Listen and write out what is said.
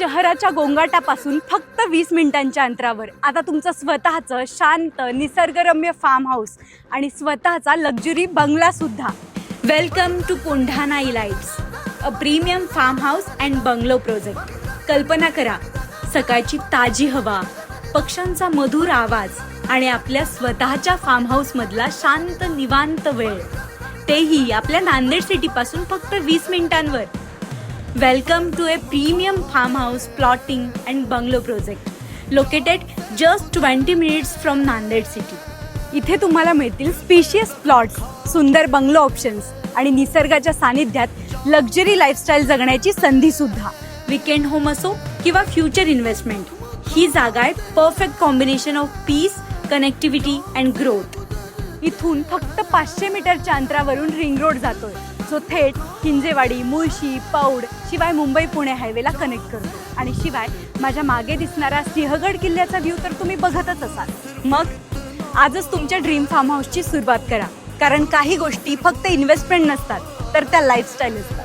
शहराच्या गोंगाटापासून फक्त 20 मिनिटांच्या अंतरावर आता तुमचं स्वतःचं शांत निसर्गरम्य फार्म हाऊस आणि स्वतःचा लक्झरी बंगलासुद्धा. Welcome to Pundhana elites, a premium farm house and bungalow project. कल्पना करा, सकाळची ताजी हवा, पक्ष्यांचा मधुर आवाज आणि आपल्या स्वतःच्या फार्म हाऊसमधला शांत निवांत वेळ, तेही आपल्या नांदेड सिटीपासून फक्त 20 मिनिटांवर. Welcome to a premium farmhouse plotting and bungalow project located just 20 minutes from Nanded city. इथे तुम्हाला मिळतील स्पेशियस प्लॉट्स, सुंदर बंगलो ऑप्शन्स आणि निसर्गाच्या सानिध्यात लक्झरी लाईफस्टाईल जगण्याची संधी सुद्धा. वीकेंड होम असो किंवा फ्युचर इन्व्हेस्टमेंट, ही जागा आहे perfect combination of peace, connectivity and growth. इथून फक्त 500 मीटरच्या अंतरावरून रिंग रोड जातोय, जो थेट हिंजेवाडी, मुळशी, पौड शिवाय मुंबई पुणे हायवेला कनेक्ट करतो. आणि शिवाय माझ्या मागे दिसणारा सिंहगड किल्ल्याचा व्ह्यू तर तुम्ही बघतच असाल. मग आजच तुमच्या ड्रीम फार्म हाऊसची सुरुवात करा, कारण काही गोष्टी फक्त इन्व्हेस्टमेंट नसतात, तर त्या लाईफस्टाईल असतात.